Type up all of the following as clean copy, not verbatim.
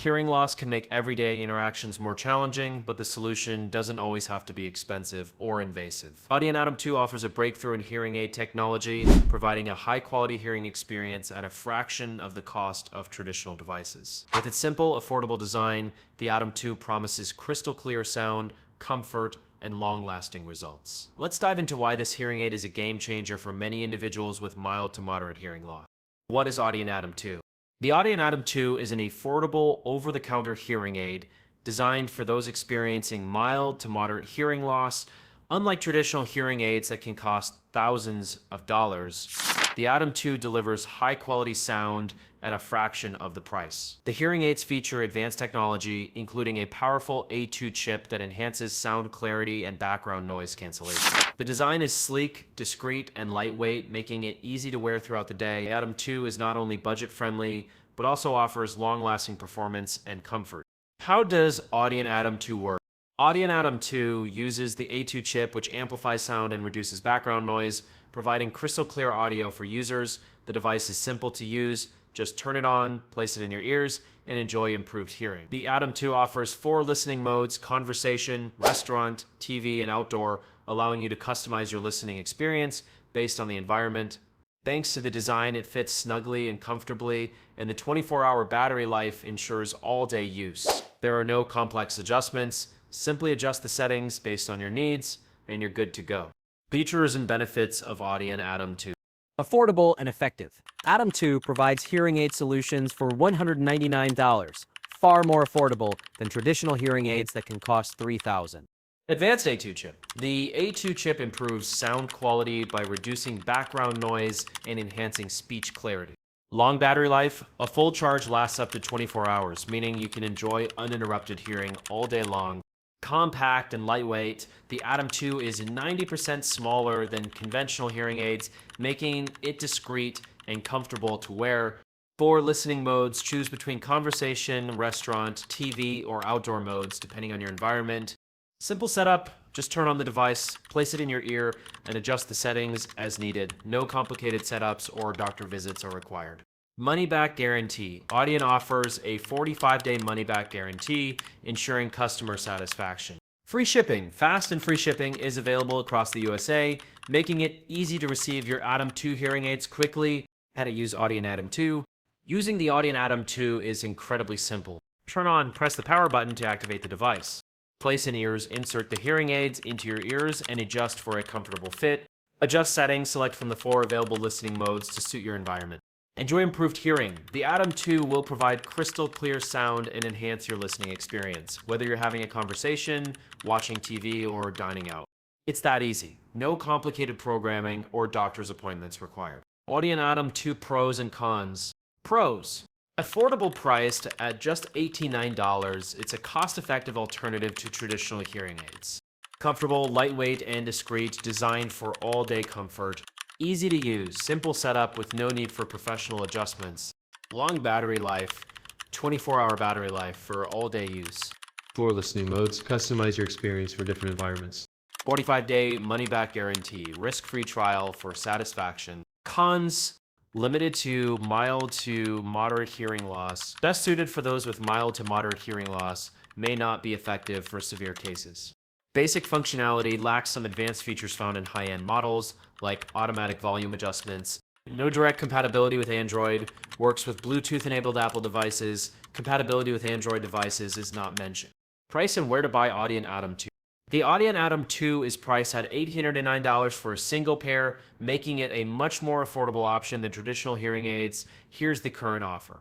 Hearing loss can make everyday interactions more challenging, but the solution doesn't always have to be expensive or invasive. Audien Atom 2 offers a breakthrough in hearing aid technology, providing a high-quality hearing experience at a fraction of the cost of traditional devices. With its simple, affordable design, the Atom 2 promises crystal clear sound, comfort, and long-lasting results. Let's dive into why this hearing aid is a game changer for many individuals with mild to moderate hearing loss. What is Audien Atom 2? The Audien Atom 2 is an affordable, over-the-counter hearing aid designed for those experiencing mild to moderate hearing loss. Unlike traditional hearing aids that can cost thousands of dollars, the Atom 2 delivers high-quality sound at a fraction of the price. The hearing aids feature advanced technology, including a powerful A2 chip that enhances sound clarity and background noise cancellation. The design is sleek, discreet, and lightweight, making it easy to wear throughout the day. The Atom 2 is not only budget-friendly, but also offers long-lasting performance and comfort. How does Audien Atom 2 work? Audien Atom 2 uses the A2 chip, which amplifies sound and reduces background noise, providing crystal clear audio for users. The device is simple to use. Just turn it on, place it in your ears, and enjoy improved hearing. The Atom 2 offers 4 listening modes: conversation, restaurant, TV, and outdoor, allowing you to customize your listening experience based on the environment. Thanks to the design, it fits snugly and comfortably, and the 24-hour battery life ensures all-day use. There are no complex adjustments. Simply adjust the settings based on your needs, and you're good to go. Features and benefits of Audien Atom 2. Affordable and effective. Atom 2 provides hearing aid solutions for $199, far more affordable than traditional hearing aids that can cost $3,000. Advanced A2 chip. The A2 chip improves sound quality by reducing background noise and enhancing speech clarity. Long battery life. A full charge lasts up to 24 hours, meaning you can enjoy uninterrupted hearing all day long. Compact and lightweight, the Atom 2 is 90% smaller than conventional hearing aids, making it discreet and comfortable to wear. 4 listening modes. Choose between conversation, restaurant, TV, or outdoor modes, depending on your environment. Simple setup. Just turn on the device, place it in your ear, and adjust the settings as needed. No complicated setups or doctor visits are required. Money-back guarantee. Audien offers a 45-day money-back guarantee, ensuring customer satisfaction. Free shipping. Fast and free shipping is available across the USA, making it easy to receive your Atom 2 hearing aids quickly. How to use Audien Atom 2. Using the Audien Atom 2 is incredibly simple. Turn on, press the power button to activate the device. Place in ears, insert the hearing aids into your ears, and adjust for a comfortable fit. Adjust settings, select from the 4 available listening modes to suit your environment. Enjoy improved hearing. The Atom 2 will provide crystal clear sound and enhance your listening experience, whether you're having a conversation, watching TV, or dining out. It's that easy. No complicated programming or doctor's appointments required. Audien Atom 2 pros and cons. Pros. Affordable priced at just $89, it's a cost-effective alternative to traditional hearing aids. Comfortable, lightweight, and discreet, designed for all-day comfort. Easy to use, simple setup with no need for professional adjustments. Long battery life, 24-hour battery life for all-day use. 4 listening modes. Customize your experience for different environments. 45-day money-back guarantee, risk-free trial for satisfaction. Cons. Limited to mild to moderate hearing loss. Best suited for those with mild to moderate hearing loss, may not be effective for severe cases. Basic functionality lacks some advanced features found in high-end models, like automatic volume adjustments. No direct compatibility with Android. Works with Bluetooth-enabled Apple devices. Compatibility with Android devices is not mentioned. Price and where to buy Audien Atom 2. The Audien Atom 2 is priced at $809 for a single pair, making it a much more affordable option than traditional hearing aids. Here's the current offer.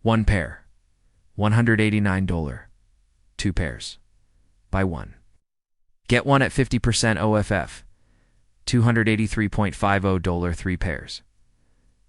1 pair, $189. 2 pairs. Buy 1. Get 1 at 50% OFF, $283.50. 3 pairs.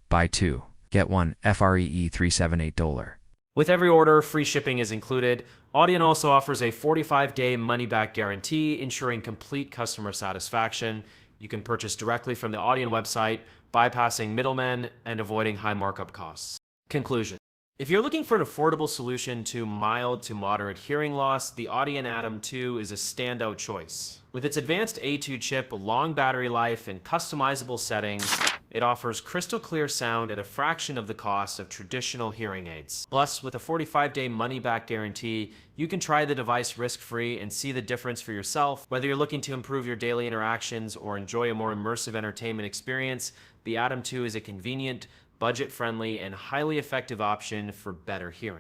Buy 2. Get 1 FREE $378. With every order, free shipping is included. Audien also offers a 45-day money-back guarantee, ensuring complete customer satisfaction. You can purchase directly from the Audien website, bypassing middlemen and avoiding high markup costs. Conclusion. If you're looking for an affordable solution to mild to moderate hearing loss, the Audien Atom 2 is a standout choice. With its advanced A2 chip, long battery life, and customizable settings, It offers crystal clear sound at a fraction of the cost of traditional hearing aids. Plus, with a 45-day money-back guarantee, you can try the device risk-free and see the difference for yourself. Whether you're looking to improve your daily interactions or enjoy a more immersive entertainment experience, the Atom 2 is a convenient, budget-friendly, and highly effective option for better hearing.